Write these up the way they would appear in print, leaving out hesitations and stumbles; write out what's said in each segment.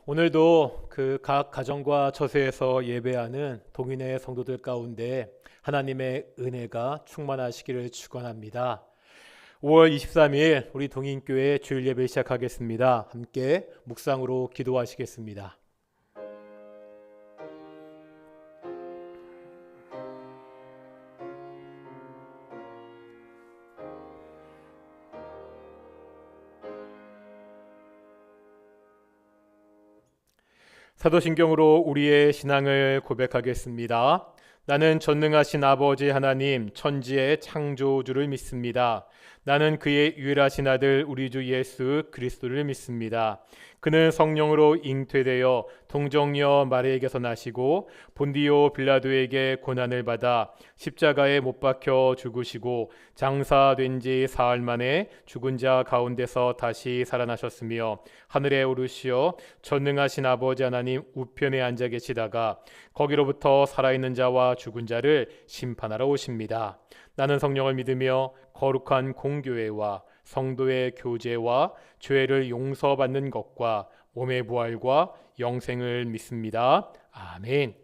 오늘도 그 각 가정과 처소에서 예배하는 동인의 성도들 가운데 하나님의 은혜가 충만하시기를 축원합니다. 5월 23일 우리 동인교회 주일 예배 시작하겠습니다. 함께 묵상으로 기도하시겠습니다. 사도신경으로 우리의 신앙을 고백하겠습니다. 나는 전능하신 아버지 하나님 천지의 창조주를 믿습니다. 나는 그의 유일하신 아들 우리 주 예수 그리스도를 믿습니다. 그는 성령으로 잉태되어 동정녀 마리에게서 나시고 본디오 빌라도에게 고난을 받아 십자가에 못 박혀 죽으시고 장사된 지 사흘 만에 죽은 자 가운데서 다시 살아나셨으며 하늘에 오르시어 전능하신 아버지 하나님 우편에 앉아 계시다가 거기로부터 살아있는 자와 죽은 자를 심판하러 오십니다. 나는 성령을 믿으며 거룩한 공교회와 성도의 교제와 죄를 용서받는 것과 몸의 부활과 영생을 믿습니다. 아멘.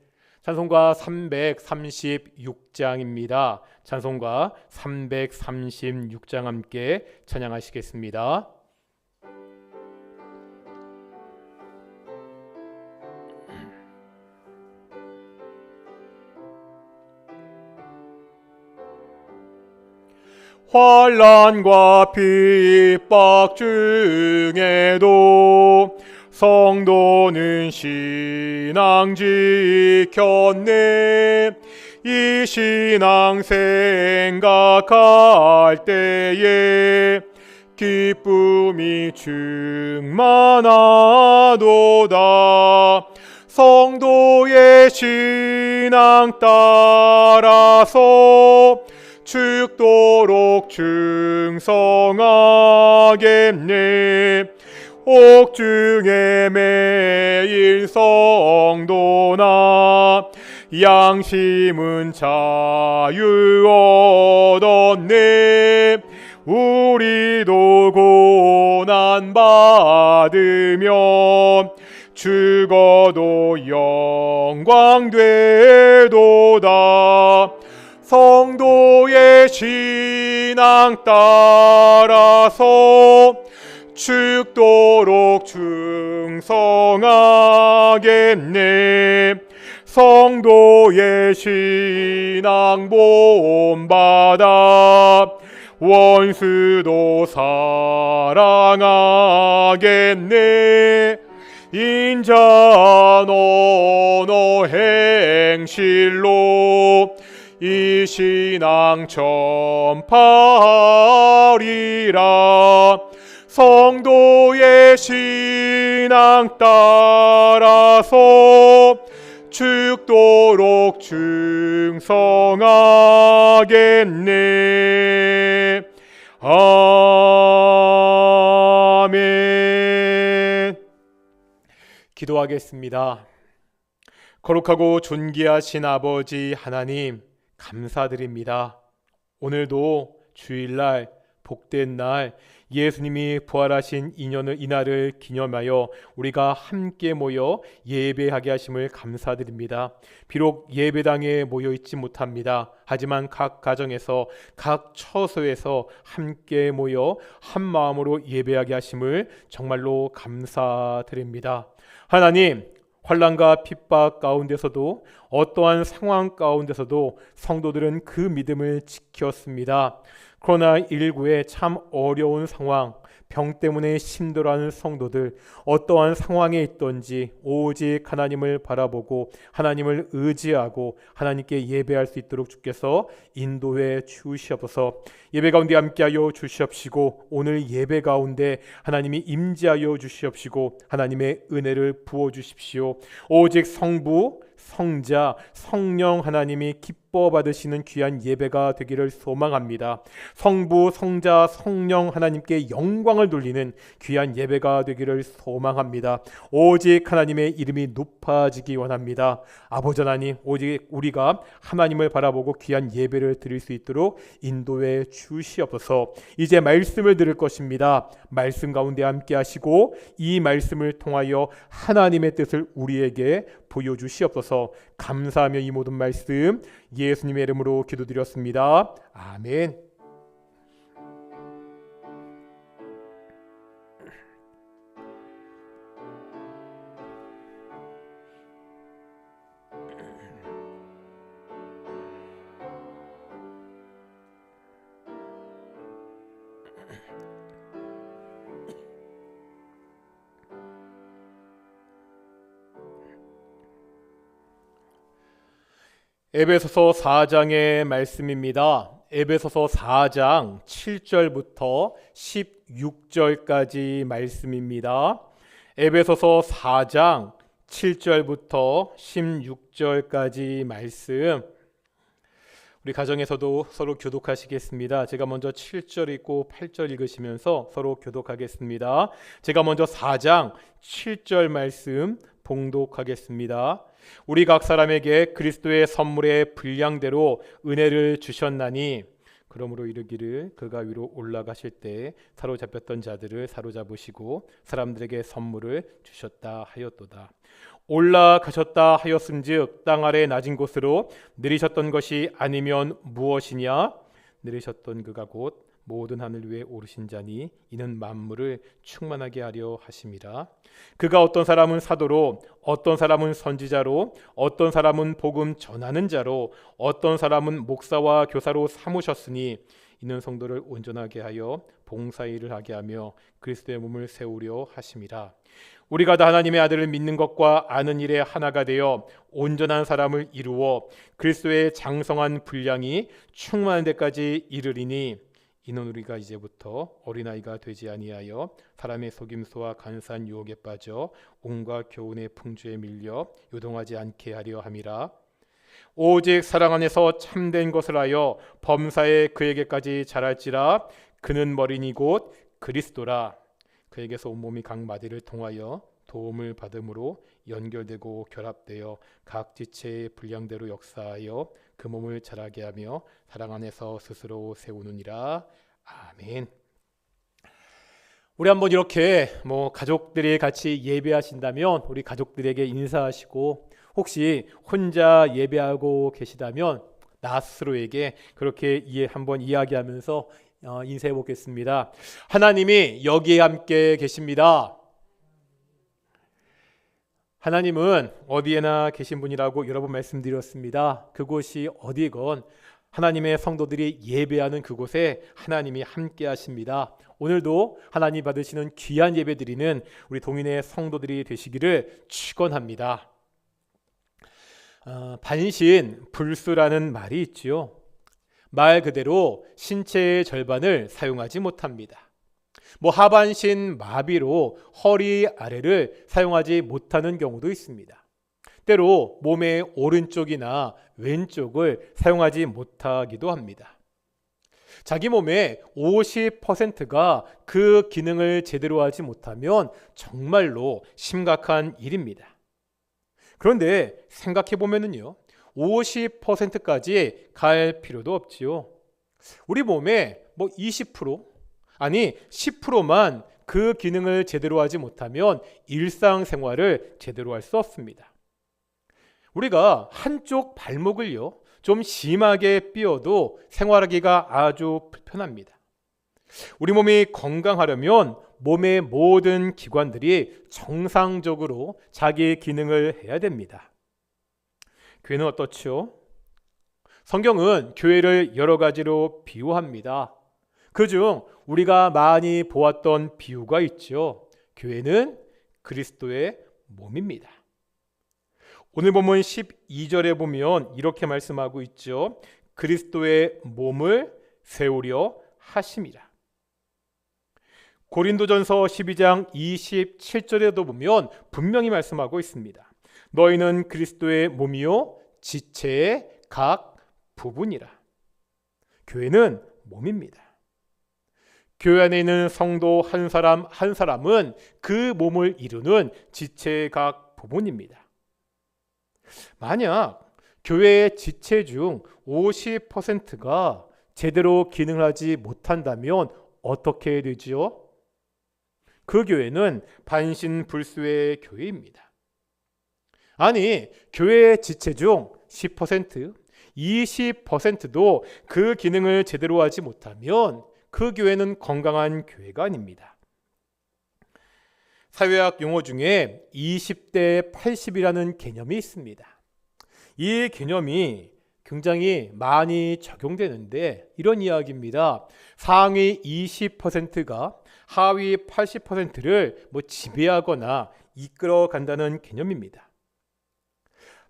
찬송가 336장입니다. 찬송가 336장 함께 찬양하시겠습니다. 환난과 핍박 중에도 성도는 신앙 지켰네. 이 신앙 생각할 때에 기쁨이 충만하도다. 성도의 신앙 따라서 죽도록 충성하겠네. 옥중에 매일 성도나 양심은 자유 얻었네. 우리도 고난 받으면 죽어도 영광 되도다. 성도의 신앙 따라서 죽도록 충성하겠네. 성도의 신앙 본받아 원수도 사랑하겠네. 인자한 언어 행실로 이 신앙 전파하리라. 성도의 신앙 따라서 죽도록 충성하겠네. 아멘. 기도하겠습니다. 거룩하고 존귀하신 아버지 하나님, 감사드립니다. 오늘도 주일날 복된 날 예수님이 부활하신 이날을 기념하여 우리가 함께 모여 예배하게 하심을 감사드립니다. 비록 예배당에 모여 있지 못합니다. 하지만 각 가정에서 각 처소에서 함께 모여 한 마음으로 예배하게 하심을 정말로 감사드립니다. 하나님, 환난과 핍박 가운데서도 어떠한 상황 가운데서도 성도들은 그 믿음을 지켰습니다. 코로나19의 참 어려운 상황, 병 때문에 힘들어하는 성도들, 어떠한 상황에 있든지 오직 하나님을 바라보고 하나님을 의지하고 하나님께 예배할 수 있도록 주께서 인도해 주시옵소서. 예배 가운데 함께하여 주시옵시고 오늘 예배 가운데 하나님이 임재하여 주시옵시고 하나님의 은혜를 부어 주십시오. 오직 성부, 성자, 성령 하나님이 기뻐 받으시는 귀한 예배가 되기를 소망합니다. 성부, 성자, 성령 하나님께 영광을 돌리는 귀한 예배가 되기를 소망합니다. 오직 하나님의 이름이 높아지기 원합니다. 아버지 하나님, 오직 우리가 하나님을 바라보고 귀한 예배를 드릴 수 있도록 인도해 주시옵소서. 이제 말씀을 들을 것입니다. 말씀 가운데 함께 하시고 이 말씀을 통하여 하나님의 뜻을 우리에게 보여주시옵소서. 감사하며 이 모든 말씀 예수님의 이름으로 기도드렸습니다. 아멘. 에베소서 4장의 말씀입니다. 에베소서 4장 7절부터 16절까지 말씀입니다. 에베소서 4장 7절부터 16절까지 말씀. 우리 가정에서도 서로 교독하시겠습니다. 제가 먼저 7절 읽고 8절 읽으시면서 서로 교독하겠습니다. 제가 먼저 4장 7절 말씀 봉독하겠습니다. 우리 각 사람에게 그리스도의 선물의 분량대로 은혜를 주셨나니 그러므로 이르기를 그가 위로 올라가실 때 사로잡혔던 자들을 사로잡으시고 사람들에게 선물을 주셨다 하였도다. 올라가셨다 하였은즉 땅 아래 낮은 곳으로 내리셨던 것이 아니면 무엇이냐? 내리셨던 그가 곧 모든 하늘 위에 오르신 자니 이는 만물을 충만하게 하려 하심이라. 그가 어떤 사람은 사도로, 어떤 사람은 선지자로, 어떤 사람은 복음 전하는 자로, 어떤 사람은 목사와 교사로 삼으셨으니 이는 성도를 온전하게 하여 봉사일을 하게 하며 그리스도의 몸을 세우려 하심이라. 우리가 다 하나님의 아들을 믿는 것과 아는 일에 하나가 되어 온전한 사람을 이루어 그리스도의 장성한 분량이 충만한 데까지 이르리니 이는 우리가 이제부터 어린아이가 되지 아니하여 사람의 속임수와 간사한 유혹에 빠져 온갖 교훈의 풍주에 밀려 요동하지 않게 하려 함이라. 오직 사랑 안에서 참된 것을 하여 범사에 그에게까지 자랄지라. 그는 머리니 곧 그리스도라. 그에게서 온몸이 각 마디를 통하여 도움을 받음으로 연결되고 결합되어 각 지체의 분량대로 역사하여 그 몸을 자라게 하며 사랑 안에서 스스로 세우느니라. 아멘. 우리 한번 이렇게 가족들이 같이 예배하신다면 우리 가족들에게 인사하시고, 혹시 혼자 예배하고 계시다면 나 스스로에게 그렇게 한번 이야기하면서 인사해 보겠습니다. 하나님이 여기에 함께 계십니다. 하나님은 어디에나 계신 분이라고 여러 번 말씀드렸습니다. 그곳이 어디건 하나님의 성도들이 예배하는 그곳에 하나님이 함께 하십니다. 오늘도 하나님 받으시는 귀한 예배 드리는 우리 동인의 성도들이 되시기를 축원합니다. 반신불수라는 말이 있지요. 말 그대로 신체의 절반을 사용하지 못합니다. 하반신 마비로 허리 아래를 사용하지 못하는 경우도 있습니다. 때로 몸의 오른쪽이나 왼쪽을 사용하지 못하기도 합니다. 자기 몸의 50%가 그 기능을 제대로 하지 못하면 정말로 심각한 일입니다. 그런데 생각해 보면은요, 50%까지 갈 필요도 없지요. 우리 몸의 20%, 아니 10%만 그 기능을 제대로 하지 못하면 일상생활을 제대로 할 수 없습니다. 우리가 한쪽 발목을요 좀 심하게 삐어도 생활하기가 아주 불편합니다. 우리 몸이 건강하려면 몸의 모든 기관들이 정상적으로 자기 기능을 해야 됩니다. 교회는 어떻죠? 성경은 교회를 여러 가지로 비유합니다. 그중 우리가 많이 보았던 비유가 있죠. 교회는 그리스도의 몸입니다. 오늘 본문 12절에 보면 이렇게 말씀하고 있죠. 그리스도의 몸을 세우려 하심이라. 고린도전서 12장 27절에도 보면 분명히 말씀하고 있습니다. 너희는 그리스도의 몸이요 지체의 각 부분이라. 교회는 몸입니다. 교회 안에 있는 성도 한 사람 한 사람은 그 몸을 이루는 지체의 각 부분입니다. 만약 교회의 지체 중 50%가 제대로 기능을 하지 못한다면 어떻게 되지요? 그 교회는 반신불수의 교회입니다. 아니, 교회의 지체 중 10%, 20%도 그 기능을 제대로 하지 못하면 그 교회는 건강한 교회가 아닙니다. 사회학 용어 중에 20대 80이라는 개념이 있습니다. 이 개념이 굉장히 많이 적용되는데 이런 이야기입니다. 상위 20%가 하위 80%를 지배하거나 이끌어 간다는 개념입니다.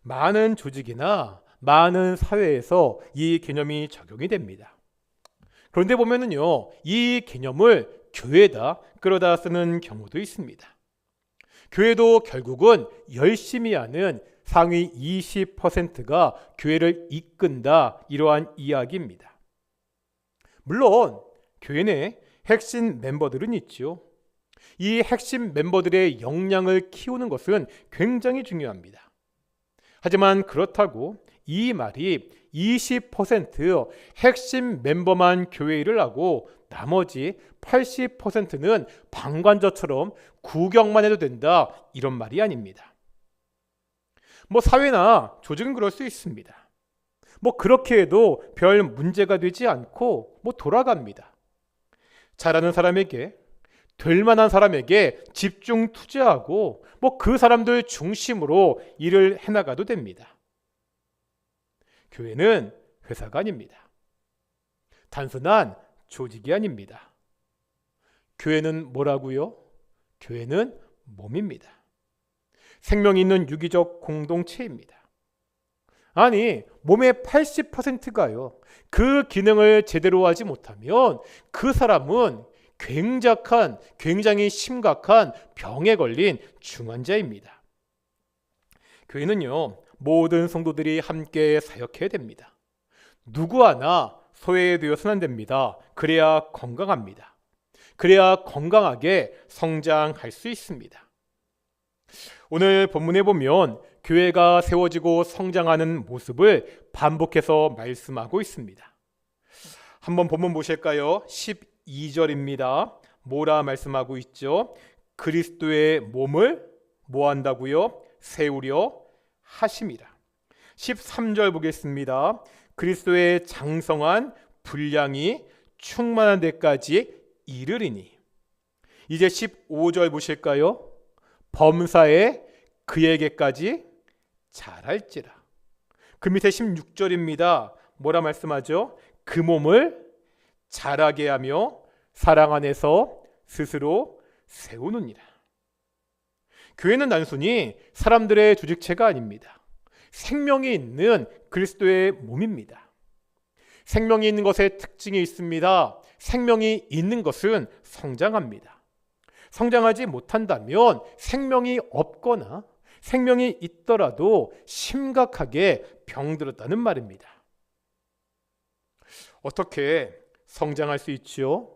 많은 조직이나 많은 사회에서 이 개념이 적용이 됩니다. 그런데 보면은요, 이 개념을 교회에다 끌어다 쓰는 경우도 있습니다. 교회도 결국은 열심히 하는 상위 20%가 교회를 이끈다, 이러한 이야기입니다. 물론 교회 내 핵심 멤버들은 있죠. 이 핵심 멤버들의 역량을 키우는 것은 굉장히 중요합니다. 하지만 그렇다고 이 말이 20% 핵심 멤버만 교회 일을 하고 나머지 80%는 방관자처럼 구경만 해도 된다, 이런 말이 아닙니다. 사회나 조직은 그럴 수 있습니다. 그렇게 해도 별 문제가 되지 않고 돌아갑니다. 잘하는 사람에게, 될 만한 사람에게 집중 투자하고 그 사람들 중심으로 일을 해나가도 됩니다. 교회는 회사가 아닙니다. 단순한 조직이 아닙니다. 교회는 뭐라고요? 교회는 몸입니다. 생명이 있는 유기적 공동체입니다. 아니, 몸의 80%가요. 그 기능을 제대로 하지 못하면 그 사람은 굉장히 심각한 병에 걸린 중환자입니다. 교회는요, 모든 성도들이 함께 사역해야 됩니다. 누구 하나 소외되어서는 안 됩니다. 그래야 건강합니다. 그래야 건강하게 성장할 수 있습니다. 오늘 본문에 보면 교회가 세워지고 성장하는 모습을 반복해서 말씀하고 있습니다. 한번 본문 보실까요? 12절입니다. 뭐라 말씀하고 있죠? 그리스도의 몸을 뭐 한다고요? 세우려 하심이라. 13절 보겠습니다. 그리스도의 장성한 분량이 충만한 데까지 이르리니. 이제 15절 보실까요? 범사에 그에게까지 잘할지라. 그 밑에 16절입니다. 뭐라 말씀하죠? 그 몸을 자라게 하며 사랑 안에서 스스로 세우느니라. 교회는 단순히 사람들의 조직체가 아닙니다. 생명이 있는 그리스도의 몸입니다. 생명이 있는 것에 특징이 있습니다. 생명이 있는 것은 성장합니다. 성장하지 못한다면 생명이 없거나 생명이 있더라도 심각하게 병들었다는 말입니다. 어떻게 성장할 수 있지요?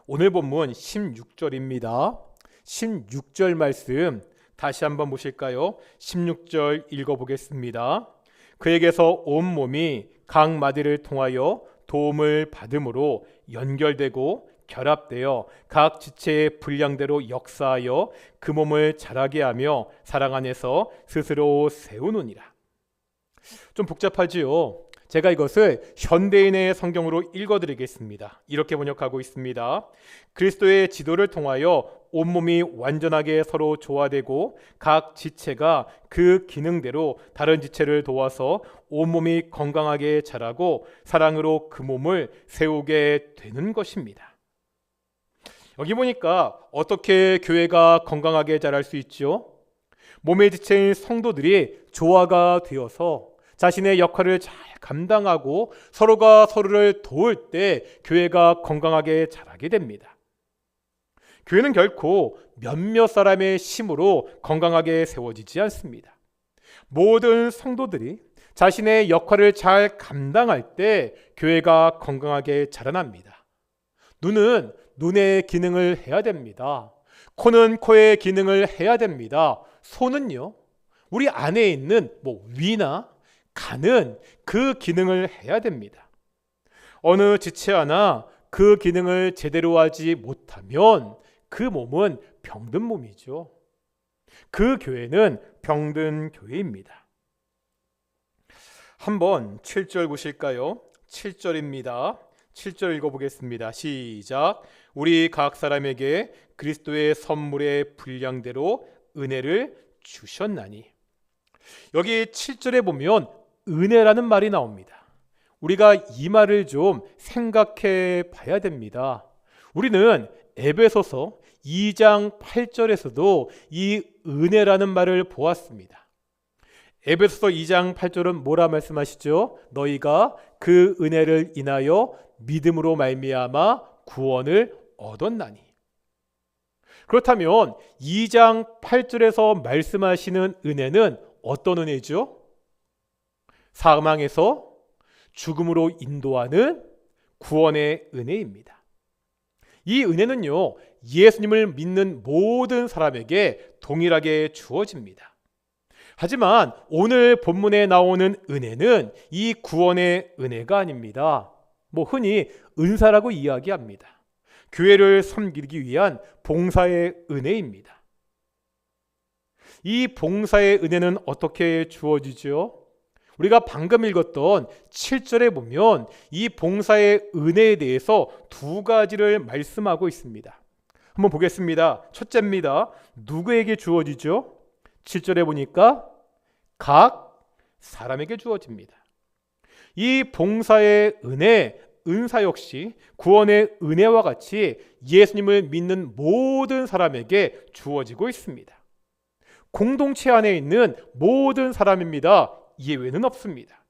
오늘 본문 16절입니다. 16절 말씀 다시 한번 보실까요? 16절 읽어보겠습니다. 그에게서 온몸이 각 마디를 통하여 도움을 받음으로 연결되고 결합되어 각 지체의 분량대로 역사하여 그 몸을 자라게 하며 사랑 안에서 스스로 세우느니라. 좀 복잡하지요? 제가 이것을 현대인의 성경으로 읽어드리겠습니다. 이렇게 번역하고 있습니다. 그리스도의 지도를 통하여 온몸이 완전하게 서로 조화되고 각 지체가 그 기능대로 다른 지체를 도와서 온몸이 건강하게 자라고 사랑으로 그 몸을 세우게 되는 것입니다. 여기 보니까 어떻게 교회가 건강하게 자랄 수 있죠? 몸의 지체인 성도들이 조화가 되어서 자신의 역할을 잘 감당하고 서로가 서로를 도울 때 교회가 건강하게 자라게 됩니다. 교회는 결코 몇몇 사람의 힘으로 건강하게 세워지지 않습니다. 모든 성도들이 자신의 역할을 잘 감당할 때 교회가 건강하게 자라납니다. 눈은 눈의 기능을 해야 됩니다. 코는 코의 기능을 해야 됩니다. 손은요, 우리 안에 있는 위나 간은 그 기능을 해야 됩니다. 어느 지체 하나 그 기능을 제대로 하지 못하면 그 몸은 병든 몸이죠. 그 교회는 병든 교회입니다. 한번 7절 보실까요? 7절입니다. 7절 읽어보겠습니다. 시작. 우리 각 사람에게 그리스도의 선물의 분량대로 은혜를 주셨나니. 여기 7절에 보면 은혜라는 말이 나옵니다. 우리가 이 말을 좀 생각해 봐야 됩니다. 우리는 에베소서 2장 8절에서도 이 은혜라는 말을 보았습니다. 에베소서 2장 8절은 뭐라 말씀하시죠? 너희가 그 은혜를 인하여 믿음으로 말미암아 구원을 얻었나니. 그렇다면 2장 8절에서 말씀하시는 은혜는 어떤 은혜죠? 사망에서 죽음으로 인도하는 구원의 은혜입니다. 이 은혜는요, 예수님을 믿는 모든 사람에게 동일하게 주어집니다. 하지만 오늘 본문에 나오는 은혜는 이 구원의 은혜가 아닙니다. 흔히 은사라고 이야기합니다. 교회를 섬기기 위한 봉사의 은혜입니다. 이 봉사의 은혜는 어떻게 주어지죠? 우리가 방금 읽었던 7절에 보면 이 봉사의 은혜에 대해서 두 가지를 말씀하고 있습니다. 한번 보겠습니다. 첫째입니다. 누구에게 주어지죠? 7절에 보니까 각 사람에게 주어집니다. 이 봉사의 은혜, 은사 역시 구원의 은혜와 같이 예수님을 믿는 모든 사람에게 주어지고 있습니다. 공동체 안에 있는 모든 사람입니다. 예외는 없습니다.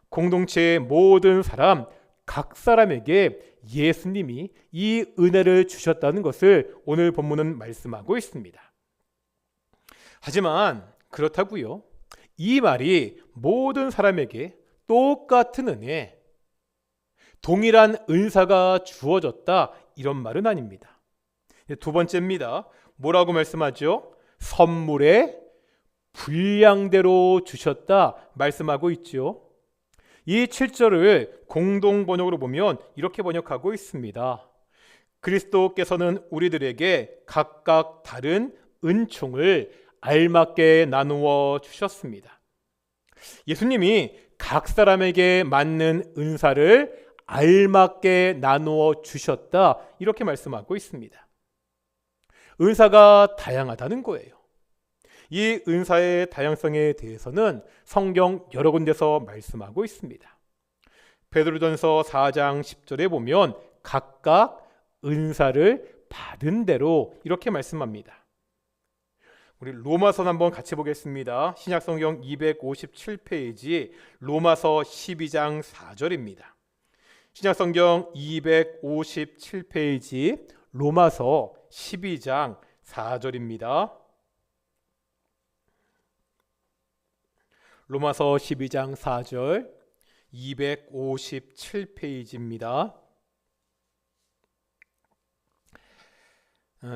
공동체의 모든 사람, 각 사람에게 예수님이 이 은혜를 주셨다는 것을 오늘 본문은 말씀하고 있습니다. 하지만 그렇다고요, 이 말이 모든 사람에게 똑같은 은혜, 동일한 은사가 주어졌다, 이런 말은 아닙니다. 두 번째입니다. 뭐라고 말씀하죠? 선물의 분량대로 주셨다 말씀하고 있죠. 이 7절을 공동 번역으로 보면 이렇게 번역하고 있습니다. 그리스도께서는 우리들에게 각각 다른 은총을 알맞게 나누어 주셨습니다. 예수님이 각 사람에게 맞는 은사를 알맞게 나누어 주셨다, 이렇게 말씀하고 있습니다. 은사가 다양하다는 거예요. 이 은사의 다양성에 대해서는 성경 여러 군데서 말씀하고 있습니다. 베드로전서 4장 10절에 보면 각각 은사를 받은 대로 이렇게 말씀합니다. 우리 로마서 한번 같이 보겠습니다. 신약성경 257페이지 로마서 12장 4절입니다. 신약성경 257페이지 로마서 12장 4절입니다. 로마서 12장 4절 257페이지입니다.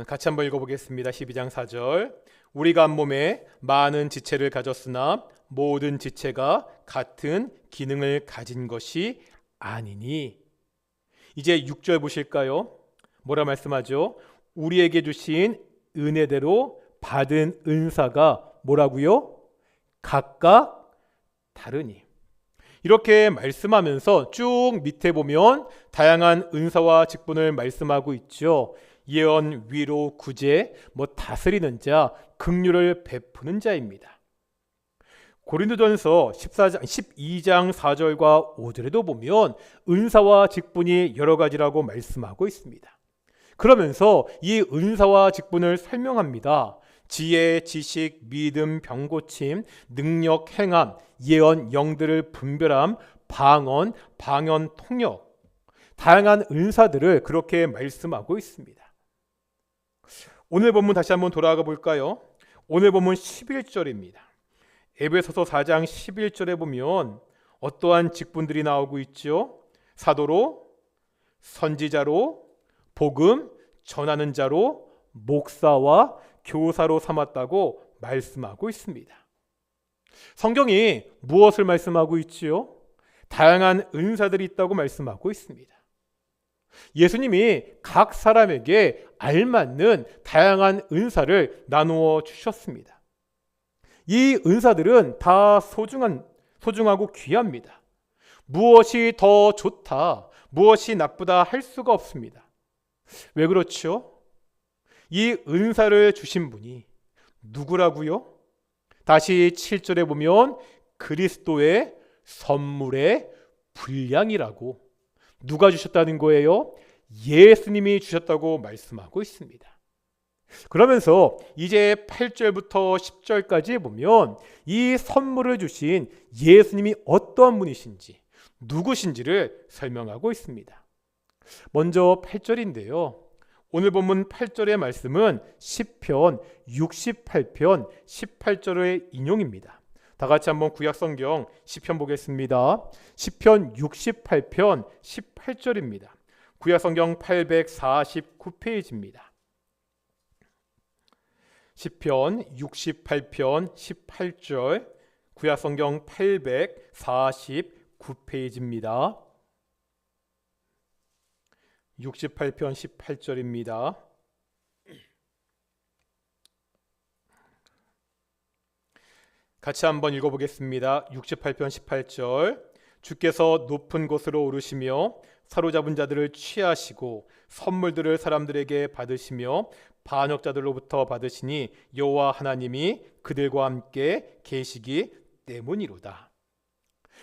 같이 한번 읽어보겠습니다. 12장 4절. 우리가 한 몸에 많은 지체를 가졌으나 모든 지체가 같은 기능을 가진 것이 아니니. 이제 6절 보실까요? 뭐라 말씀하죠? 우리에게 주신 은혜대로 받은 은사가 뭐라고요? 각각 다르니. 이렇게 말씀하면서 쭉 밑에 보면 다양한 은사와 직분을 말씀하고 있죠. 예언, 위로, 구제, 다스리는 자, 긍휼을 베푸는 자입니다. 고린도전서 12장 4절과 5절에도 보면 은사와 직분이 여러 가지라고 말씀하고 있습니다. 그러면서 이 은사와 직분을 설명합니다. 지혜, 지식, 믿음, 병고침, 능력, 행함, 예언, 영들을 분별함, 방언, 방언, 통역, 다양한 은사들을 그렇게 말씀하고 있습니다. 오늘 본문 다시 한번 돌아가 볼까요? 오늘 본문 11절입니다. 에베소서 4장 11절에 보면 어떠한 직분들이 나오고 있죠? 사도로, 선지자로, 복음 전하는 자로, 목사와 교사로 삼았다고 말씀하고 있습니다. 성경이 무엇을 말씀하고 있지요? 다양한 은사들이 있다고 말씀하고 있습니다. 예수님이 각 사람에게 알맞는 다양한 은사를 나누어 주셨습니다. 이 은사들은 다 소중하고 귀합니다. 무엇이 더 좋다, 무엇이 나쁘다 할 수가 없습니다. 왜 그렇죠? 이 은사를 주신 분이 누구라고요? 다시 7절에 보면 그리스도의 선물의 분량이라고, 누가 주셨다는 거예요? 예수님이 주셨다고 말씀하고 있습니다. 그러면서 이제 8절부터 10절까지 보면 이 선물을 주신 예수님이 어떠한 분이신지, 누구신지를 설명하고 있습니다. 먼저 8절인데요. 오늘 본문 8절의 말씀은 시편 68편 18절의 인용입니다. 다 같이 한번 구약성경 시편 보겠습니다. 시편 68편 18절입니다. 구약성경 849페이지입니다. 시편 68편 18절, 구약성경 849페이지입니다. 68편 18절입니다. 같이 한번 읽어보겠습니다. 68편 18절. 주께서 높은 곳으로 오르시며 사로잡은 자들을 취하시고 선물들을 사람들에게 받으시며 반역자들로부터 받으시니 여호와 하나님이 그들과 함께 계시기 때문이로다.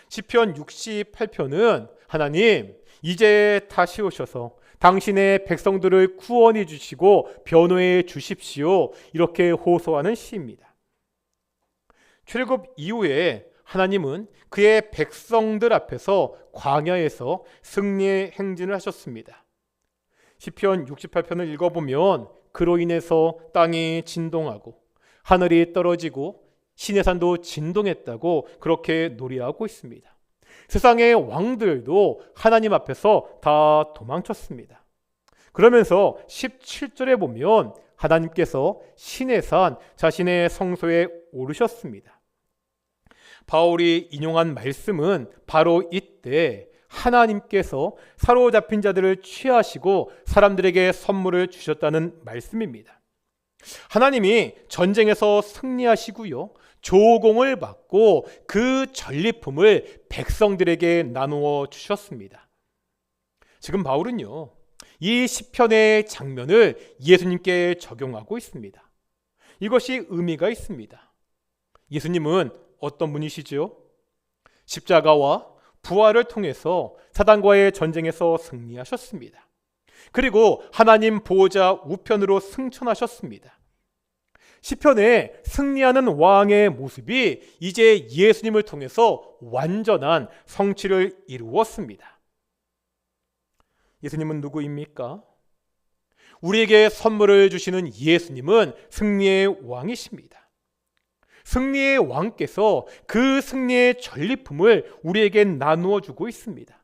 시편 68편은 하나님 이제 다시 오셔서 당신의 백성들을 구원해 주시고 변호해 주십시오, 이렇게 호소하는 시입니다. 출애굽 이후에 하나님은 그의 백성들 앞에서 광야에서 승리의 행진을 하셨습니다. 시편 68편을 읽어보면 그로 인해서 땅이 진동하고 하늘이 떨어지고 시내산도 진동했다고 그렇게 노래하고 있습니다. 세상의 왕들도 하나님 앞에서 다 도망쳤습니다. 그러면서 17절에 보면 하나님께서 시내산 자신의 성소에 오르셨습니다. 바울이 인용한 말씀은 바로 이때 하나님께서 사로잡힌 자들을 취하시고 사람들에게 선물을 주셨다는 말씀입니다. 하나님이 전쟁에서 승리하시고요, 조공을 받고 그 전리품을 백성들에게 나누어 주셨습니다. 지금 바울은요, 이 시편의 장면을 예수님께 적용하고 있습니다. 이것이 의미가 있습니다. 예수님은 어떤 분이시죠? 십자가와 부활을 통해서 사단과의 전쟁에서 승리하셨습니다. 그리고 하나님 보호자 우편으로 승천하셨습니다. 시편에 승리하는 왕의 모습이 이제 예수님을 통해서 완전한 성취를 이루었습니다. 예수님은 누구입니까? 우리에게 선물을 주시는 예수님은 승리의 왕이십니다. 승리의 왕께서 그 승리의 전리품을 우리에게 나누어 주고 있습니다.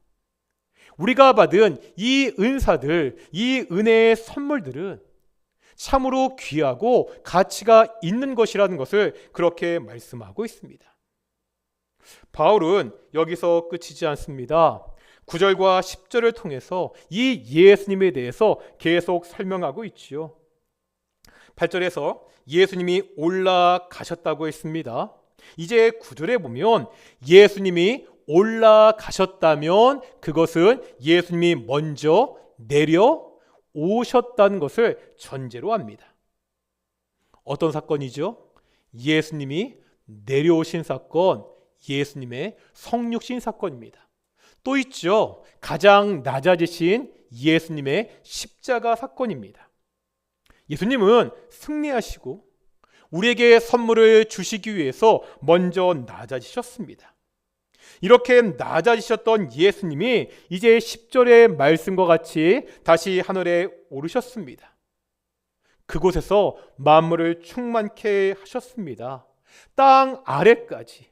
우리가 받은 이 은사들, 이 은혜의 선물들은 참으로 귀하고 가치가 있는 것이라는 것을 그렇게 말씀하고 있습니다. 바울은 여기서 끝이지 않습니다. 9절과 10절을 통해서 이 예수님에 대해서 계속 설명하고 있지요. 8절에서 예수님이 올라가셨다고 했습니다. 이제 9절에 보면 예수님이 올라가셨다면 그것은 예수님이 먼저 내려오셨다는 것을 전제로 합니다. 어떤 사건이죠? 예수님이 내려오신 사건, 예수님의 성육신 사건입니다. 또 있죠. 가장 낮아지신 예수님의 십자가 사건입니다. 예수님은 승리하시고 우리에게 선물을 주시기 위해서 먼저 낮아지셨습니다. 이렇게 낮아지셨던 예수님이 이제 10절의 말씀과 같이 다시 하늘에 오르셨습니다. 그곳에서 만물을 충만케 하셨습니다. 땅 아래까지,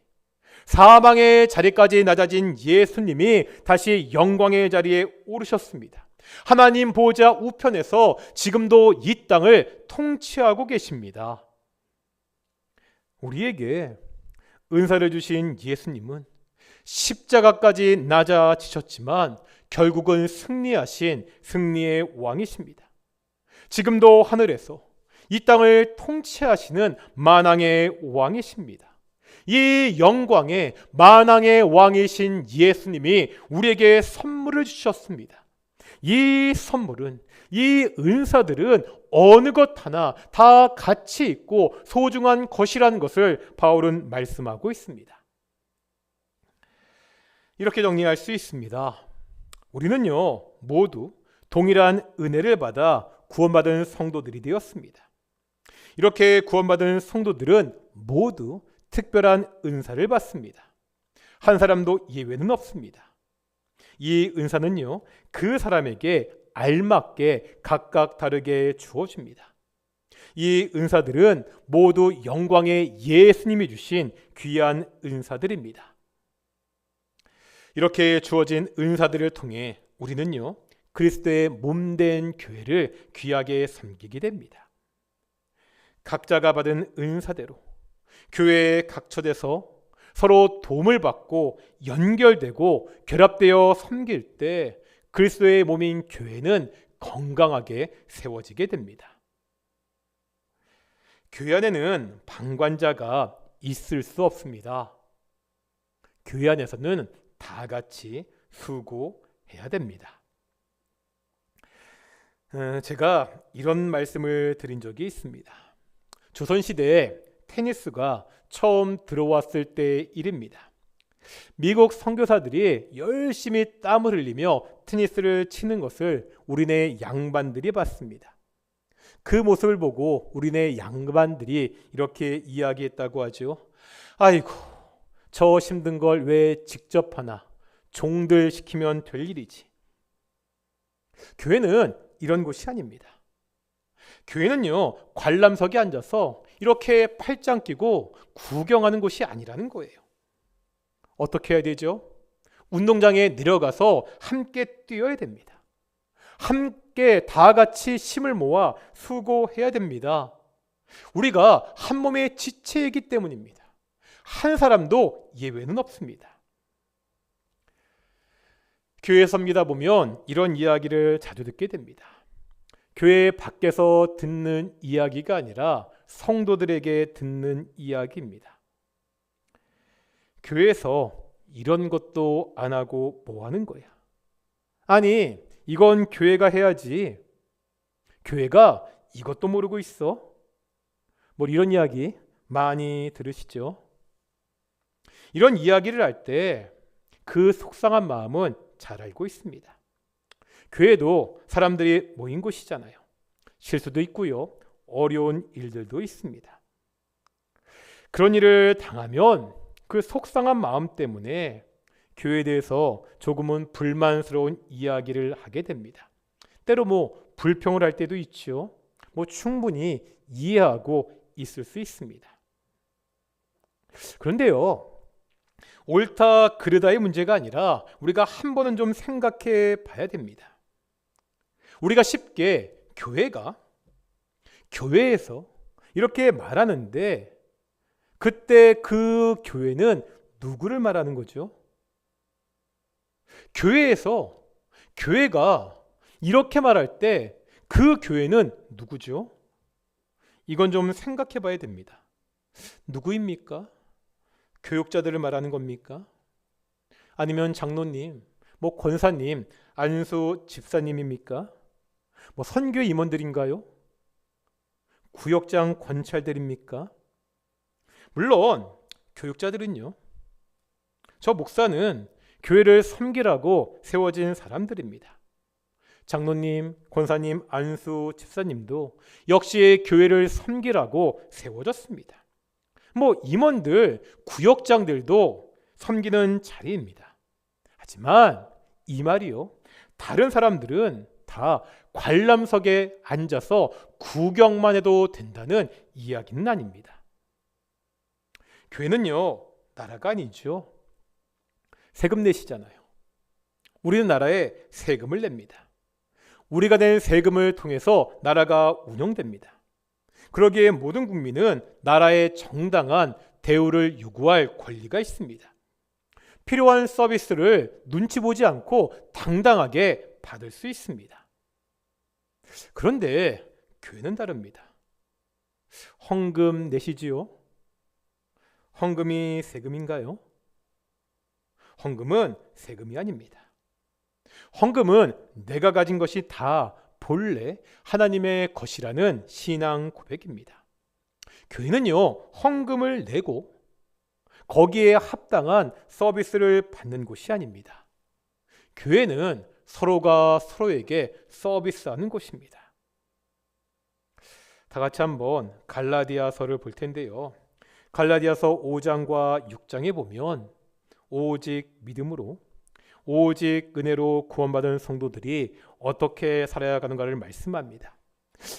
사망의 자리까지 낮아진 예수님이 다시 영광의 자리에 오르셨습니다. 하나님 보좌 우편에서 지금도 이 땅을 통치하고 계십니다. 우리에게 은사를 주신 예수님은 십자가까지 낮아지셨지만 결국은 승리하신 승리의 왕이십니다. 지금도 하늘에서 이 땅을 통치하시는 만왕의 왕이십니다. 이 영광의 만왕의 왕이신 예수님이 우리에게 선물을 주셨습니다. 이 선물은, 이 은사들은 어느 것 하나 다 가치 있고 소중한 것이라는 것을 바울은 말씀하고 있습니다. 이렇게 정리할 수 있습니다. 우리는요, 모두 동일한 은혜를 받아 구원받은 성도들이 되었습니다. 이렇게 구원받은 성도들은 모두 특별한 은사를 받습니다. 한 사람도 예외는 없습니다. 이 은사는요, 그 사람에게 알맞게 각각 다르게 주어집니다. 이 은사들은 모두 영광의 예수님이 주신 귀한 은사들입니다. 이렇게 주어진 은사들을 통해 우리는요, 그리스도의 몸된 교회를 귀하게 섬기게 됩니다. 각자가 받은 은사대로 교회에 각처돼서 서로 도움을 받고 연결되고 결합되어 섬길 때 그리스도의 몸인 교회는 건강하게 세워지게 됩니다. 교회 안에는 방관자가 있을 수 없습니다. 교회 안에서는 다 같이 수고해야 됩니다. 제가 이런 말씀을 드린 적이 있습니다. 조선시대에 테니스가 처음 들어왔을 때의 일입니다. 미국 선교사들이 열심히 땀을 흘리며 테니스를 치는 것을 우리네 양반들이 봤습니다. 그 모습을 보고 우리네 양반들이 이렇게 이야기했다고 하죠. 아이고, 저 힘든 걸 왜 직접 하나? 종들 시키면 될 일이지. 교회는 이런 곳이 아닙니다. 교회는요, 관람석에 앉아서 이렇게 팔짱 끼고 구경하는 곳이 아니라는 거예요. 어떻게 해야 되죠? 운동장에 내려가서 함께 뛰어야 됩니다. 함께 다 같이 힘을 모아 수고해야 됩니다. 우리가 한 몸의 지체이기 때문입니다. 한 사람도 예외는 없습니다. 교회 섬기다 보면 이런 이야기를 자주 듣게 됩니다. 교회 밖에서 듣는 이야기가 아니라 성도들에게 듣는 이야기입니다. 교회에서 이런 것도 안 하고 뭐 하는 거야? 아니, 이건 교회가 해야지. 교회가 이것도 모르고 있어? 뭐 이런 이야기 많이 들으시죠? 이런 이야기를 할 때 그 속상한 마음은 잘 알고 있습니다. 교회도 사람들이 모인 곳이잖아요. 실수도 있고요. 어려운 일들도 있습니다. 그런 일을 당하면 그 속상한 마음 때문에 교회에 대해서 조금은 불만스러운 이야기를 하게 됩니다. 때로 뭐 불평을 할 때도 있죠. 뭐 충분히 이해하고 있을 수 있습니다. 그런데요, 옳다 그르다의 문제가 아니라 우리가 한 번은 좀 생각해 봐야 됩니다. 우리가 쉽게 교회에서 이렇게 말하는데 그때 그 교회는 누구를 말하는 거죠? 교회가 이렇게 말할 때 그 교회는 누구죠? 이건 좀 생각해 봐야 됩니다. 누구입니까? 교육자들을 말하는 겁니까? 아니면 장로님, 뭐 권사님, 안수 집사님입니까? 뭐 선교 임원들인가요? 구역장 권찰들입니까? 물론 교육자들은요, 저 목사는 교회를 섬기라고 세워진 사람들입니다. 장로님, 권사님, 안수 집사님도 역시 교회를 섬기라고 세워졌습니다. 뭐 임원들, 구역장들도 섬기는 자리입니다. 하지만 이 말이요, 다른 사람들은 다 관람석에 앉아서 구경만 해도 된다는 이야기는 아닙니다. 교회는요, 나라가 아니죠. 세금 내시잖아요. 우리는 나라에 세금을 냅니다. 우리가 낸 세금을 통해서 나라가 운영됩니다. 그러기에 모든 국민은 나라의 정당한 대우를 요구할 권리가 있습니다. 필요한 서비스를 눈치 보지 않고 당당하게 받을 수 있습니다. 그런데 교회는 다릅니다. 헌금 내시지요? 헌금이 세금인가요? 헌금은 세금이 아닙니다. 헌금은 내가 가진 것이 다 본래 하나님의 것이라는 신앙 고백입니다. 교회는요, 헌금을 내고 거기에 합당한 서비스를 받는 곳이 아닙니다. 교회는 서로가 서로에게 서비스하는 곳입니다. 다 같이 한번 갈라디아서를 볼 텐데요. 갈라디아서 5장과 6장에 보면 오직 믿음으로, 오직 은혜로 구원받은 성도들이 어떻게 살아야 하는가를 말씀합니다.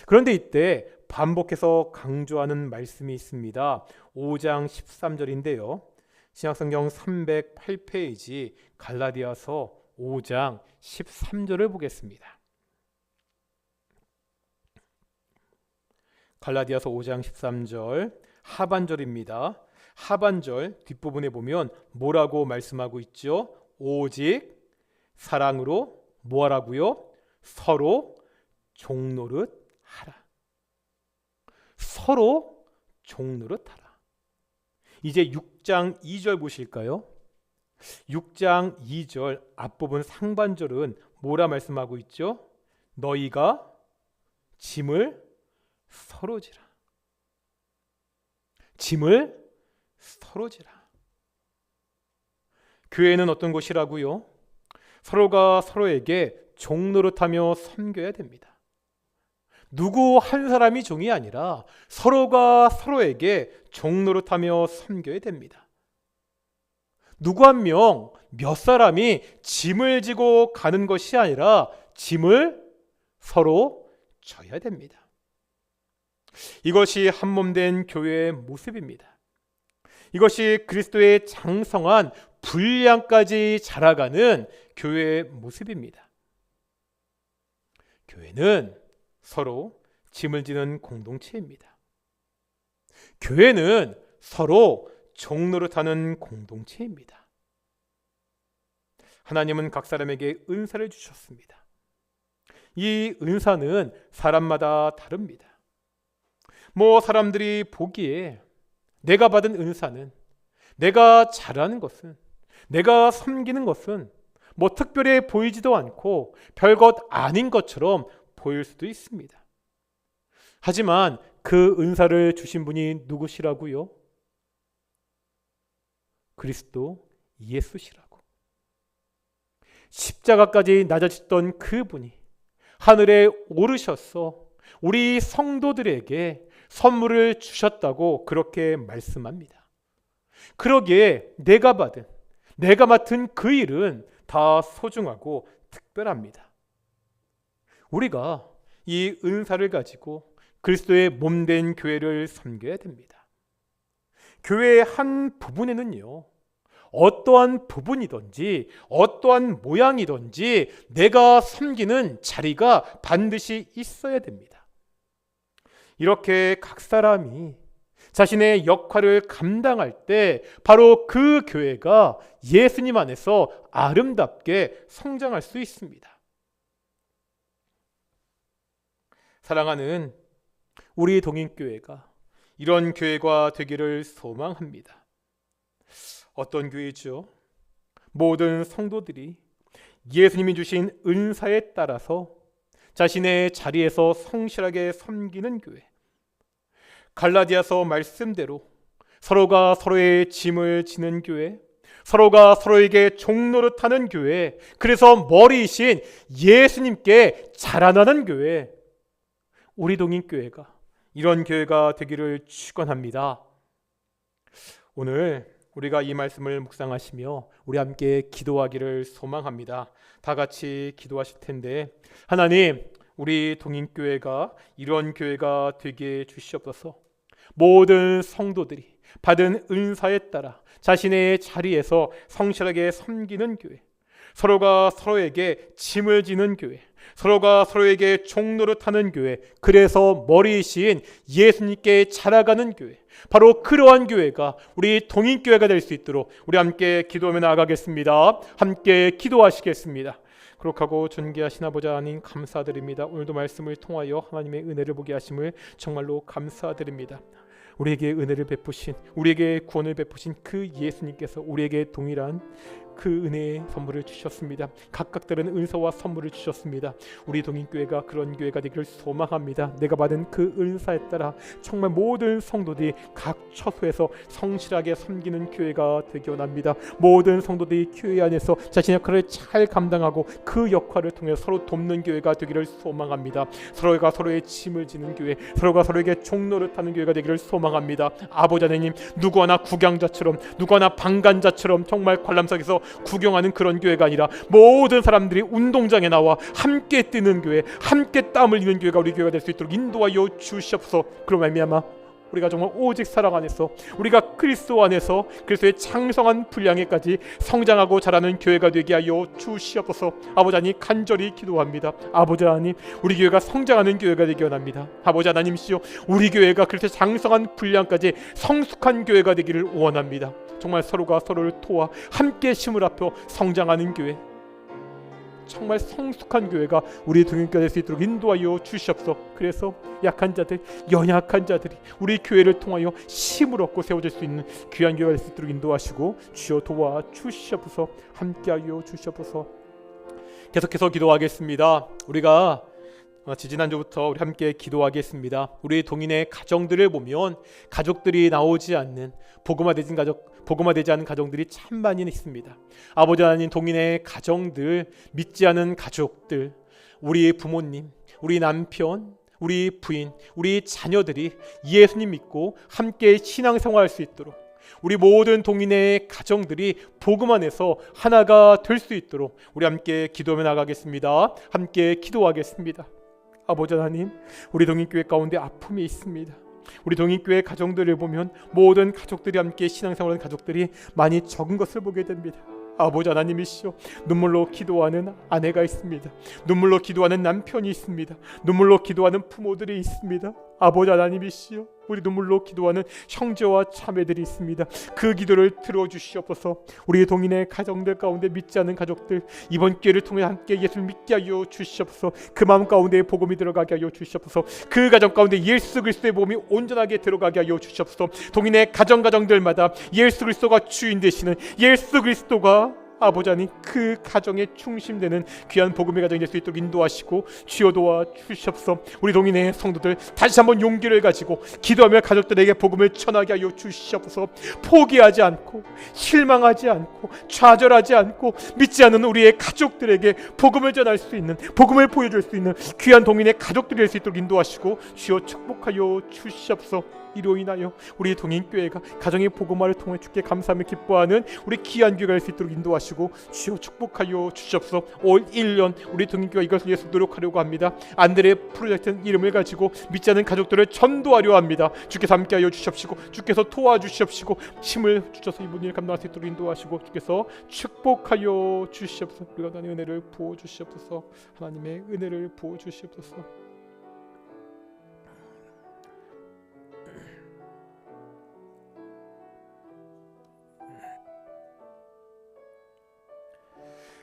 그런데 이때 반복해서 강조하는 말씀이 있습니다. 5장 13절인데요. 신약성경 308페이지 갈라디아서 5장 13절을 보겠습니다. 갈라디아서 5장 13절 하반절입니다. 하반절 뒷부분에 보면 뭐라고 말씀하고 있죠? 오직 사랑으로 뭐하라고요? 서로 종노릇 하라. 서로 종노릇 하라. 이제 6장 2절 보실까요? 6장 2절 앞부분 상반절은 뭐라 말씀하고 있죠? 너희가 짐을 서로 지라. 짐을 서로 지라. 교회는 어떤 곳이라고요? 서로가 서로에게 종노릇하며 섬겨야 됩니다. 누구 한 사람이 종이 아니라 서로가 서로에게 종노릇하며 섬겨야 됩니다. 누구 한 명, 몇 사람이 짐을 지고 가는 것이 아니라 짐을 서로 져야 됩니다. 이것이 한몸된 교회의 모습입니다. 이것이 그리스도의 장성한 분량까지 자라가는 교회의 모습입니다. 교회는 서로 짐을 지는 공동체입니다. 교회는 서로 종노릇하는 공동체입니다. 하나님은 각 사람에게 은사를 주셨습니다. 이 은사는 사람마다 다릅니다. 사람들이 보기에 내가 받은 은사는, 내가 잘하는 것은, 내가 섬기는 것은 특별해 보이지도 않고 별것 아닌 것처럼 보일 수도 있습니다. 하지만 그 은사를 주신 분이 누구시라고요? 그리스도 예수시라고. 십자가까지 낮아지던 그분이 하늘에 오르셔서 우리 성도들에게 선물을 주셨다고 그렇게 말씀합니다. 그러기에 내가 맡은 그 일은 다 소중하고 특별합니다. 우리가 이 은사를 가지고 그리스도의 몸된 교회를 섬겨야 됩니다. 교회의 한 부분에는요, 어떠한 부분이든지 어떠한 모양이든지 내가 섬기는 자리가 반드시 있어야 됩니다. 이렇게 각 사람이 자신의 역할을 감당할 때 바로 그 교회가 예수님 안에서 아름답게 성장할 수 있습니다. 사랑하는 우리 동인교회가 이런 교회가 되기를 소망합니다. 어떤 교회죠? 모든 성도들이 예수님이 주신 은사에 따라서 자신의 자리에서 성실하게 섬기는 교회, 갈라디아서 말씀대로 서로가 서로의 짐을 지는 교회, 서로가 서로에게 종노릇하는 교회, 그래서 머리이신 예수님께 자라나는 교회, 우리 동인교회가 이런 교회가 되기를 축원합니다. 오늘 우리가 이 말씀을 묵상하시며 우리 함께 기도하기를 소망합니다. 다 같이 기도하실 텐데, 하나님, 우리 동인교회가 이런 교회가 되게 해주시옵소서. 모든 성도들이 받은 은사에 따라 자신의 자리에서 성실하게 섬기는 교회, 서로가 서로에게 짐을 지는 교회, 서로가 서로에게 종노릇하는 교회, 그래서 머리이신 예수님께 자라가는 교회, 바로 그러한 교회가 우리 동인교회가 될 수 있도록 우리 함께 기도하며 나아가겠습니다. 함께 기도하시겠습니다. 그렇게 하고 존귀하신 아버지 하나님 감사드립니다. 오늘도 말씀을 통하여 하나님의 은혜를 보게 하심을 정말로 감사드립니다. 우리에게 은혜를 베푸신, 우리에게 구원을 베푸신 그 예수님께서 우리에게 동일한 그 은혜의 선물을 주셨습니다. 각각 다른 은사와 선물을 주셨습니다. 우리 동인교회가 그런 교회가 되기를 소망합니다. 내가 받은 그 은사에 따라 정말 모든 성도들이 각 처소에서 성실하게 섬기는 교회가 되기 원합니다. 모든 성도들이 교회 안에서 자신의 역할을 잘 감당하고 그 역할을 통해 서로 돕는 교회가 되기를 소망합니다. 서로가 서로의 짐을 지는 교회, 서로가 서로에게 종노릇하는 교회가 되기를 소망합니다. 아버지 하나님, 누구 하나 국양자처럼, 누구 하나 방관자처럼 정말 관람석에서 구경하는 그런 교회가 아니라 모든 사람들이 운동장에 나와 함께 뛰는 교회, 함께 땀 흘리는 교회가 우리 교회가 될 수 있도록 인도하여 주시옵소서. 그로 말미암아 우리가 정말 오직 사랑 안에서, 우리가 그리스도 안에서 그리스도의 장성한 분량에까지 성장하고 자라는 교회가 되게 하여 주시옵소서. 아버지 하나님 간절히 기도합니다. 아버지 하나님, 우리 교회가 성장하는 교회가 되기 원합니다. 아버지 하나님이시여, 우리 교회가 그리스도의 장성한 분량까지 성숙한 교회가 되기를 원합니다. 정말 서로가 서로를 도와 함께 힘을 합혀 성장하는 교회, 정말 성숙한 교회가 우리 동행교회가 될 수 있도록 인도하여 주시옵소서. 그래서 약한 자들, 연약한 자들이 우리 교회를 통하여 힘을 얻고 세워질 수 있는 귀한 교회가 될 수 있도록 인도하시고 주여 도와 주시옵소서. 함께하여 주시옵소서. 계속해서 기도하겠습니다. 우리가 지지난주부터 우리 함께 기도하겠습니다. 우리 동인의 가정들을 보면 가족들이 나오지 않는 복음화되지 않은 가정들이 참 많이 있습니다. 아버지 하나님, 동인의 가정들, 믿지 않은 가족들, 우리 부모님, 우리 남편, 우리 부인, 우리 자녀들이 예수님 믿고 함께 신앙생활할 수 있도록, 우리 모든 동인의 가정들이 복음 안에서 하나가 될 수 있도록 우리 함께 기도하며 나가겠습니다. 함께 기도하겠습니다. 아버지 하나님, 우리 동인교회 가운데 아픔이 있습니다. 우리 동인교회 가정들을 보면 모든 가족들이 함께 신앙생활하는 가족들이 많이 적은 것을 보게 됩니다. 아버지 하나님이시여, 눈물로 기도하는 아내가 있습니다. 눈물로 기도하는 남편이 있습니다. 눈물로 기도하는 부모들이 있습니다. 아버지 하나님이시여, 우리 눈물로 기도하는 형제와 자매들이 있습니다. 그 기도를 들어주시옵소서. 우리 동인의 가정들 가운데 믿지 않는 가족들, 이번 기회를 통해 함께 예수를 믿게 하여 주시옵소서. 그 마음 가운데 복음이 들어가게 하여 주시옵소서. 그 가정 가운데 예수 그리스도의 복음이 온전하게 들어가게 하여 주시옵소서. 동인의 가정들마다 예수 그리스도가 주인 되시는, 예수 그리스도가 아버지 하나님, 그 가정에 중심되는 귀한 복음의 가정이 될 수 있도록 인도하시고 주여 도와 주시옵소서. 우리 동인의 성도들 다시 한번 용기를 가지고 기도하며 가족들에게 복음을 전하게 하여 주시옵소서. 포기하지 않고, 실망하지 않고, 좌절하지 않고, 믿지 않는 우리의 가족들에게 복음을 전할 수 있는, 복음을 보여줄 수 있는 귀한 동인의 가족들이 될 수 있도록 인도하시고 주여 축복하여 주시옵소서. 이로 인하여 우리 동인교회가 가정의 복음화를 통해 주께 감사하며 기뻐하는 우리 귀한 교회가 될 수 있도록 인도하시고 주여 축복하여 주시옵소서. 올 1년 우리 동인교회가 이것을 위해서 노력하려고 합니다. 안드레 프로젝트 이름을 가지고 믿지 않는 가족들을 전도하려 합니다. 주께서 함께하여 주시옵시고 주께서 도와주시옵시고 힘을 주셔서 이번 일 감당할 수 있도록 인도하시고 주께서 축복하여 주시옵소서. 우리가 하나님의 은혜를 부어주시옵소서. 하나님의 은혜를 부어주시옵소서.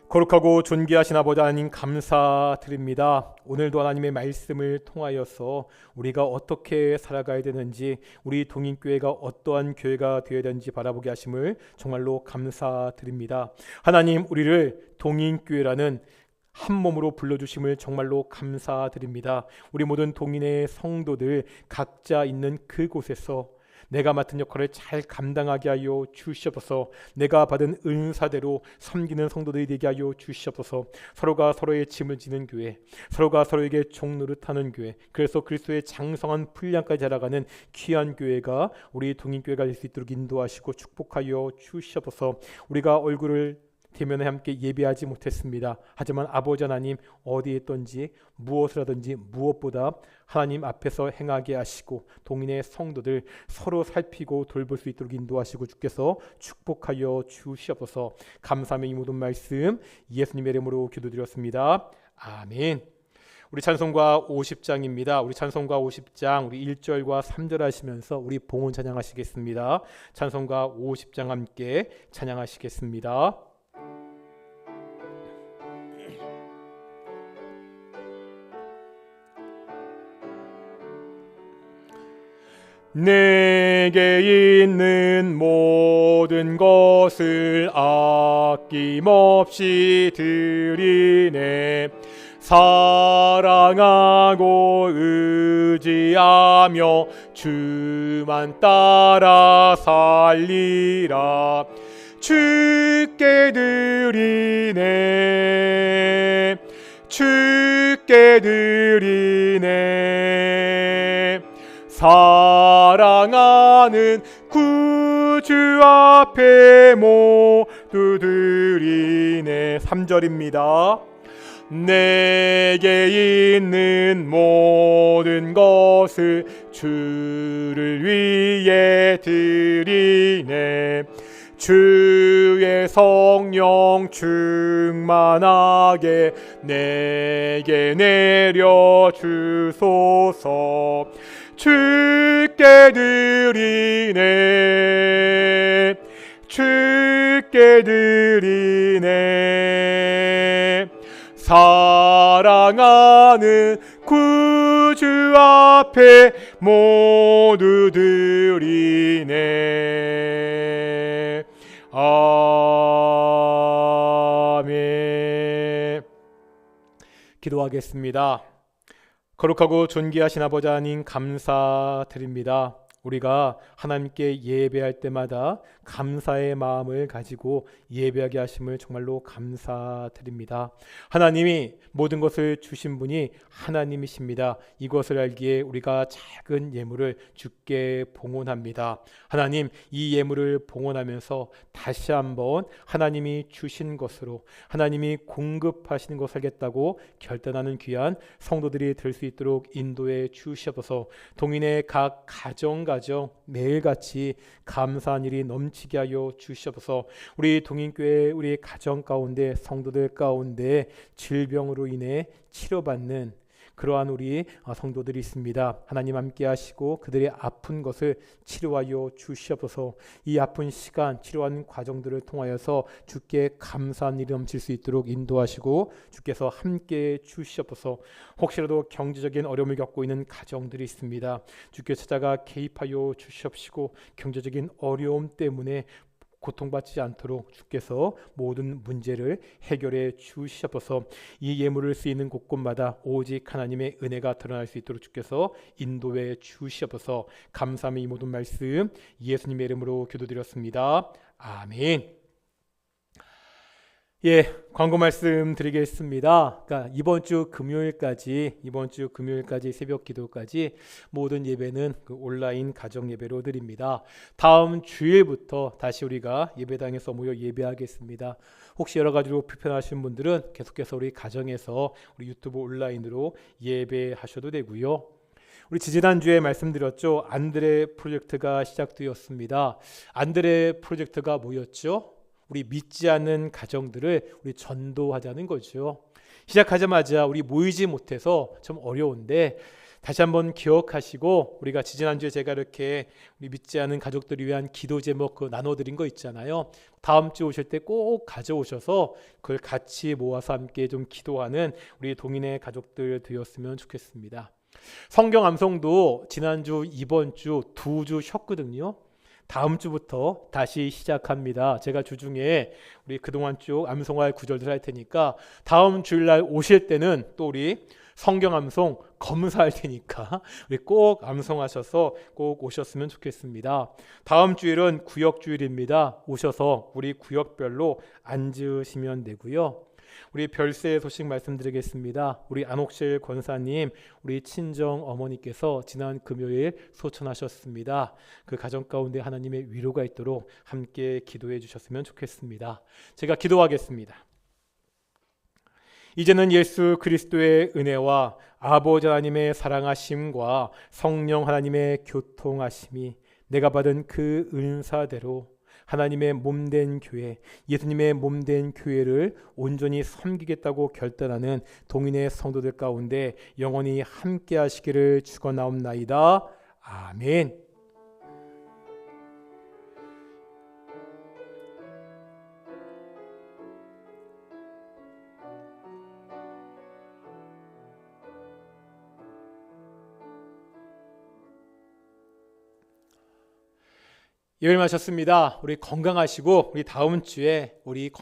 거룩하고 존귀하신 아버지 하나님 감사드립니다. 오늘도 하나님의 말씀을 통하여서 우리가 어떻게 살아가야 되는지, 우리 동인교회가 어떠한 교회가 되어야 되는지 바라보게 하심을 정말로 감사드립니다. 하나님, 우리를 동인교회라는 한 몸으로 불러주심을 정말로 감사드립니다. 우리 모든 동인의 성도들 각자 있는 그곳에서 내가 맡은 역할을 잘 감당하게 하여 주시옵소서. 내가 받은 은사대로 섬기는 성도들이 되게 하여 주시옵소서. 서로가 서로의 짐을 지는 교회, 서로가 서로에게 종노릇하는 교회, 그래서 그리스도의 장성한 분량까지 자라가는 귀한 교회가 우리 동인교회가 될 수 있도록 인도하시고 축복하여 주시옵소서. 우리가 얼굴을 대면에 함께 예배하지 못했습니다. 하지만 아버지 하나님 어디에 있든지 무엇을 하든지 무엇보다 하나님 앞에서 행하게 하시고 동인의 성도들 서로 살피고 돌볼 수 있도록 인도하시고 주께서 축복하여 주시옵소서. 감사함의 이 모든 말씀 예수님의 이름으로 기도드렸습니다. 아멘. 우리 찬송가 50장입니다. 우리 찬송가 50장 우리 1절과 3절 하시면서 우리 봉헌 찬양하시겠습니다. 찬송가 50장 함께 찬양하시겠습니다. 내게 있는 모든 것을 아낌없이 드리네. 사랑하고 의지하며 주만 따라 살리라. 주께 드리네. 주께 드리네. 사랑하는 구주 앞에 모두 드리네. 3절입니다. 내게 있는 모든 것을 주를 위해 드리네. 주의 성령 충만하게 내게 내려 주소서. 주께 드리네. 주께 드리네. 사랑하는 구주 앞에 모두 드리네. 아멘. 기도하겠습니다. 거룩하고 존귀하신 아버지 하나님 감사드립니다. 우리가 하나님께 예배할 때마다 감사의 마음을 가지고 예배하게 하심을 정말로 감사드립니다. 하나님이 모든 것을 주신 분이 하나님이십니다. 이것을 알기에 우리가 작은 예물을 주께 봉헌합니다. 하나님, 이 예물을 봉헌하면서 다시 한번 하나님이 주신 것으로 하나님이 공급하시는 것을 하겠다고 결단하는 귀한 성도들이 될 수 있도록 인도해 주시옵소서. 동인의 각 가정 매일같이 감사한 일이 넘치게 하여 주시옵소서. 우리 동인교회 우리 가정 가운데 성도들 가운데 질병으로 인해 치료받는 그러한 우리 성도들이 있습니다. 하나님 함께 하시고 그들의 아픈 것을 치료하여 주시옵소서. 이 아픈 시간 치료하는 과정들을 통하여서 주께 감사한 일이 넘칠 수 있도록 인도하시고 주께서 함께 주시옵소서. 혹시라도 경제적인 어려움을 겪고 있는 가정들이 있습니다. 주께 찾아가 개입하여 주시옵시고 경제적인 어려움 때문에 고통받지 않도록 주께서 모든 문제를 해결해 주시옵소서. 이 예물을 쓰이는 곳곳마다 오직 하나님의 은혜가 드러날 수 있도록 주께서 인도해 주시옵소서. 감사함의 이 모든 말씀 예수님의 이름으로 기도드렸습니다. 아멘. 광고 말씀 드리겠습니다. 그러니까 이번 주 금요일까지 새벽 기도까지 모든 예배는 온라인 가정 예배로 드립니다. 다음 주일부터 다시 우리가 예배당에서 모여 예배하겠습니다. 혹시 여러 가지로 불편하신 분들은 계속해서 우리 가정에서 우리 유튜브 온라인으로 예배하셔도 되고요. 우리 지지난주에 말씀드렸죠. 안드레 프로젝트가 시작되었습니다. 안드레 프로젝트가 뭐였죠? 우리 믿지 않는 가정들을 우리 전도하자는 거죠. 시작하자마자 우리 모이지 못해서 좀 어려운데 다시 한번 기억하시고 우리가 지지난주에 제가 이렇게 우리 믿지 않는 가족들을 위한 기도 제목 나눠드린 거 있잖아요. 다음 주 오실 때 꼭 가져오셔서 그걸 같이 모아서 함께 좀 기도하는 우리 동인의 가족들 되었으면 좋겠습니다. 성경 암송도 지난주 이번 주 2주 쉬었거든요. 다음 주부터 다시 시작합니다. 제가 주중에 우리 그동안 쭉 암송할 구절들 할 테니까 다음 주일날 오실 때는 또 우리 성경 암송 검사할 테니까 우리 꼭 암송하셔서 꼭 오셨으면 좋겠습니다. 다음 주일은 구역 주일입니다. 오셔서 우리 구역별로 앉으시면 되고요. 우리 별세 소식 말씀드리겠습니다. 우리 안옥실 권사님, 우리 친정 어머니께서 지난 금요일 소천하셨습니다. 그 가정 가운데 하나님의 위로가 있도록 함께 기도해 주셨으면 좋겠습니다. 제가 기도하겠습니다. 이제는 예수 그리스도의 은혜와 아버지 하나님의 사랑하심과 성령 하나님의 교통하심이 내가 받은 그 은사대로 하나님의 몸된 교회, 예수님의 몸된 교회를 온전히 섬기겠다고 결단하는 동인의 성도들 가운데 영원히 함께 하시기를 축원하옵나이다. 아멘. 예배 마쳤습니다. 우리 건강하시고 우리 다음 주에 우리